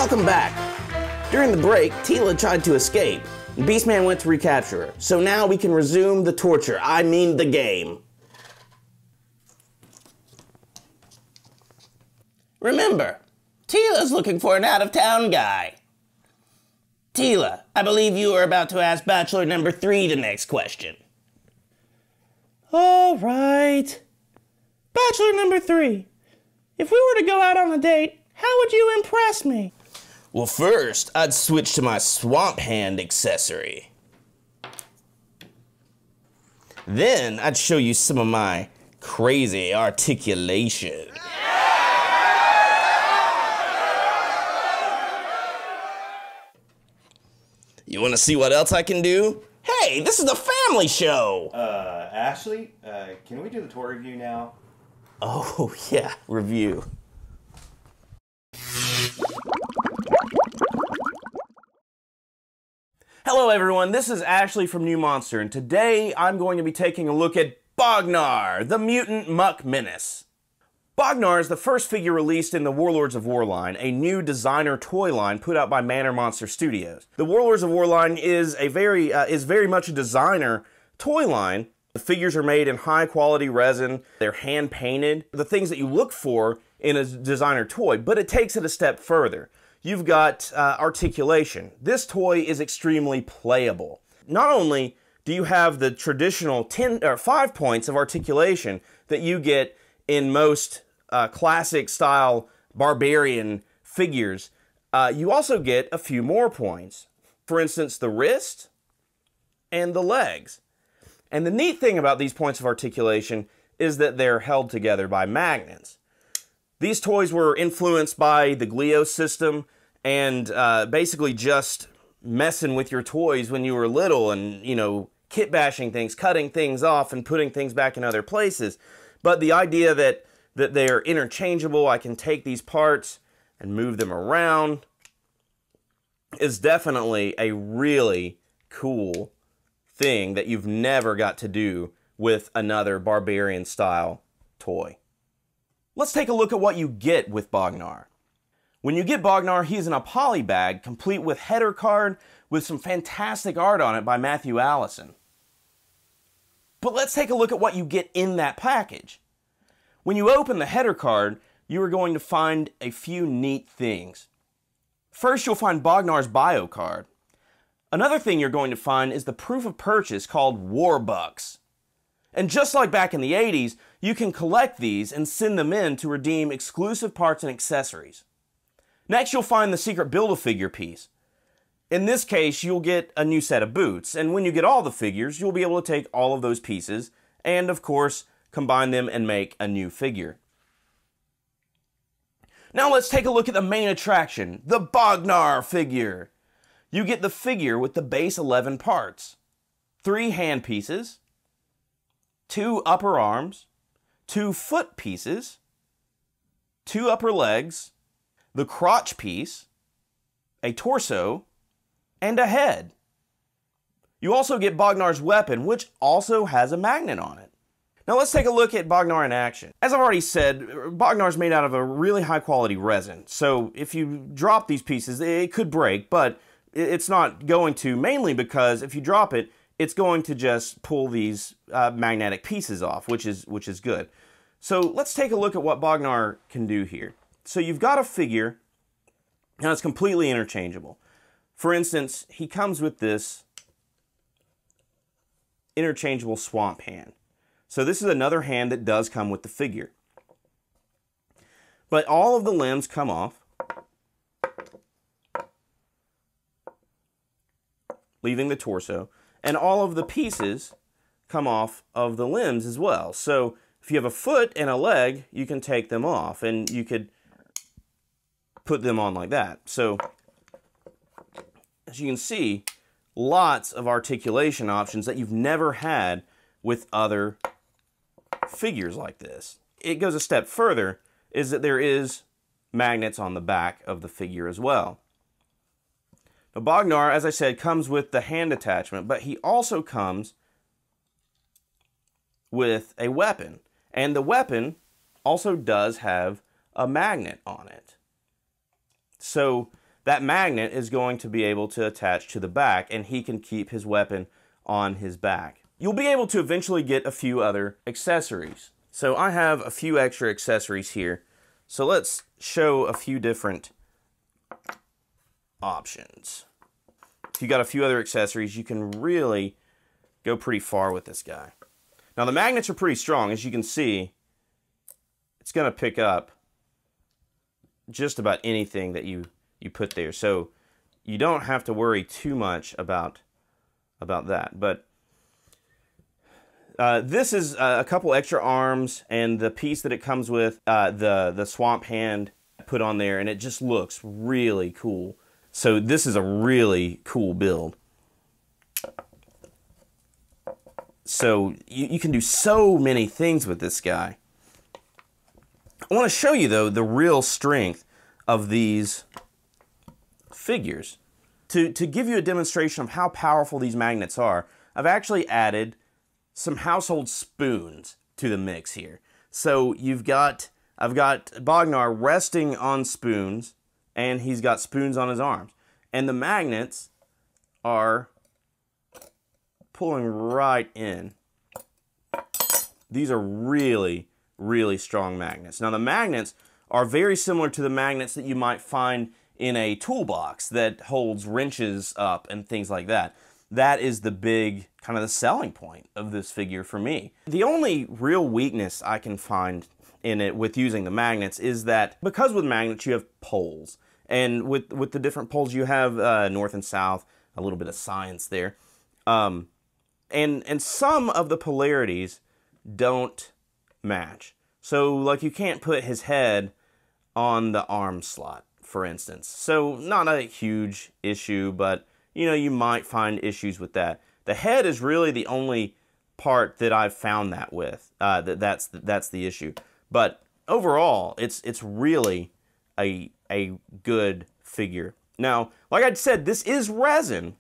Welcome back. During the break, Teela tried to escape, and Beastman went to recapture her. So now we can resume the torture, I mean the game. Remember, Teela's looking for an out-of-town guy. Teela, I believe you are about to ask Bachelor number 3 the next question. All right. Bachelor number 3, if we were to go out on a date, how would you impress me? Well, first, I'd switch to my swamp hand accessory. Then, I'd show you some of my crazy articulation. You want to see what else I can do? Hey, this is a family show! Ashley, can we do the tour review now? Oh, yeah, review. Hello everyone, this is Ashley from New Monster, and today I'm going to be taking a look at Bog-nar, the mutant muck menace. Bog-nar is the first figure released in the Warlords of Wor line, a new designer toy line put out by Manor Monster Studios. The Warlords of Wor line is very much a designer toy line. The figures are made in high quality resin, they're hand painted, the things that you look for in a designer toy, but it takes it a step further. You've got articulation. This toy is extremely playable. Not only do you have the traditional 5 points of articulation that you get in most classic style barbarian figures, you also get a few more points. For instance, the wrist and the legs. And the neat thing about these points of articulation is that they're held together by magnets. These toys were influenced by the Glio system and basically just messing with your toys when you were little and, you know, kit bashing things, cutting things off and putting things back in other places. But the idea that they're interchangeable, I can take these parts and move them around, is definitely a really cool thing that you've never got to do with another barbarian style toy. Let's take a look at what you get with Bog-nar. When you get Bog-nar, he's in a poly bag, complete with header card, with some fantastic art on it by Matthew Allison. But let's take a look at what you get in that package. When you open the header card, you are going to find a few neat things. First, you'll find Bog-nar's bio card. Another thing you're going to find is the proof of purchase called War Bucks. And just like back in the 80s, you can collect these and send them in to redeem exclusive parts and accessories. Next, you'll find the secret Build-A-Figure piece. In this case, you'll get a new set of boots, and when you get all the figures, you'll be able to take all of those pieces and, of course, combine them and make a new figure. Now let's take a look at the main attraction, the Bog-nar figure. You get the figure with the base 11 parts, 3 hand pieces, 2 upper arms, 2 foot pieces, 2 upper legs, the crotch piece, a torso, and a head. You also get Bog-nar's weapon, which also has a magnet on it. Now let's take a look at Bog-nar in action. As I've already said, Bog-nar is made out of a really high quality resin, so if you drop these pieces, it could break, but it's not going to, mainly because if you drop it, it's going to just pull these magnetic pieces off, which is good. So let's take a look at what Bog-nar can do here. So you've got a figure, and it's completely interchangeable. For instance, he comes with this interchangeable swamp hand. So this is another hand that does come with the figure. But all of the limbs come off, leaving the torso, and all of the pieces come off of the limbs as well. So if you have a foot and a leg, you can take them off, and you could put them on like that. So as you can see, lots of articulation options that you've never had with other figures like this. It goes a step further, is that there is magnets on the back of the figure as well. Now, Bog-nar, as I said, comes with the hand attachment, but he also comes with a weapon. And the weapon also does have a magnet on it. So that magnet is going to be able to attach to the back, and he can keep his weapon on his back. You'll be able to eventually get a few other accessories. So I have a few extra accessories here. So let's show a few different options. If you got a few other accessories, you can really go pretty far with this guy. Now the magnets are pretty strong. As you can see, it's going to pick up just about anything that you put there. So you don't have to worry too much about that. But this is a couple extra arms, and the piece that it comes with, the swamp hand put on there, and it just looks really cool. So this is a really cool build. So you can do so many things with this guy. I want to show you, though, the real strength of these figures. To give you a demonstration of how powerful these magnets are, I've actually added some household spoons to the mix here. So I've got Bognar resting on spoons, and he's got spoons on his arms. And the magnets are pulling right in. These are really, really strong magnets. Now the magnets are very similar to the magnets that you might find in a toolbox that holds wrenches up and things like that. That is the big, kind of the selling point of this figure for me. The only real weakness I can find in it with using the magnets is that because with magnets you have poles. And with the different poles you have north and south, a little bit of science there. And some of the polarities don't match. So like you can't put his head on the arm slot, for instance. So not a huge issue, but you know, you might find issues with that. The head is really the only part that I've found that with. That's the issue. But overall, it's really a good figure. Now, like I said, this is resin,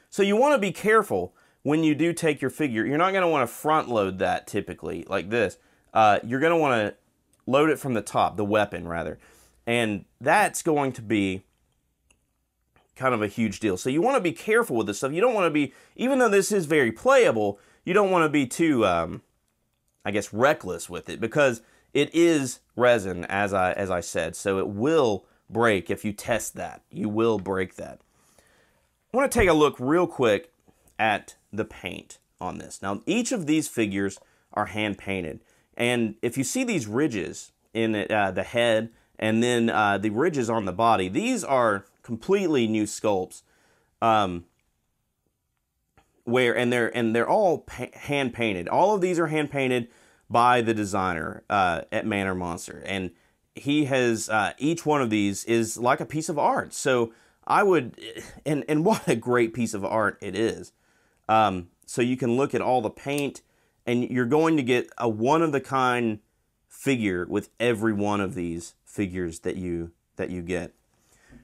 so you want to be careful when you do take your figure. You're not going to want to front load that typically like this. You're going to want to load it from the top, the weapon rather, and that's going to be kind of a huge deal. So you want to be careful with this stuff. You don't want to be, even though this is very playable, you don't want to be too, I guess, reckless with it, because it is resin, as I said, so it will break if you test that. You will break that. I want to take a look real quick at the paint on this. Now, each of these figures are hand painted, and if you see these ridges in it, the head and then the ridges on the body, these are completely new sculpts, they're all hand painted. All of these are hand painted by the designer at Manor Monster, and he has each one of these is like a piece of art. So I would, and what a great piece of art it is. So you can look at all the paint, and you're going to get a one-of-the-kind figure with every one of these figures that you get.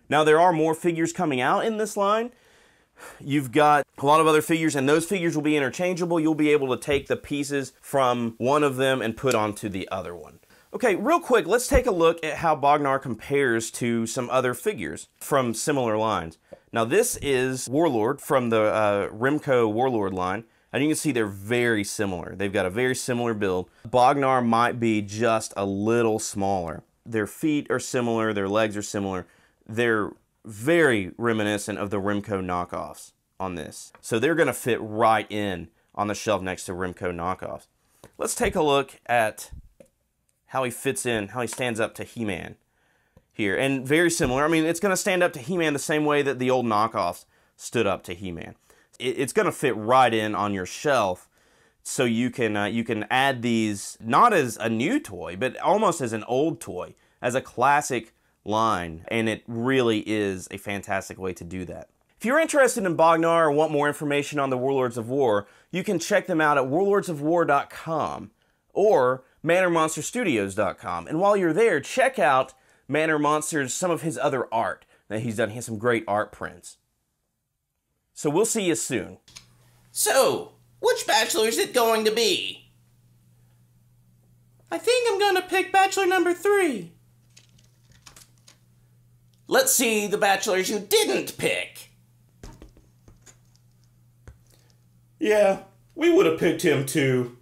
Now, there are more figures coming out in this line. You've got a lot of other figures, and those figures will be interchangeable. You'll be able to take the pieces from one of them and put onto the other one. Okay, real quick, let's take a look at how Bognar compares to some other figures from similar lines. Now, this is Warlord from the Remco Warlord line, and you can see they're very similar. They've got a very similar build. Bognar might be just a little smaller. Their feet are similar, their legs are similar. They're very reminiscent of the Remco knockoffs on this. So they're going to fit right in on the shelf next to Remco knockoffs. Let's take a look at how he fits in, how he stands up to He-Man here. And very similar. I mean, it's going to stand up to He-Man the same way that the old knockoffs stood up to He-Man. It's going to fit right in on your shelf, so you can add these not as a new toy, but almost as an old toy, as a classic line, and it really is a fantastic way to do that. If you're interested in Bog-nar or want more information on the Warlords of Wor, you can check them out at warlordsofwor.com or manormonsterstudios.com. And while you're there, check out Manor Monster's, some of his other art that he's done. He has some great art prints. So we'll see you soon. So, which bachelor is it going to be? I think I'm going to pick bachelor number 3. Let's see the bachelors you didn't pick. Yeah, we would have picked him too.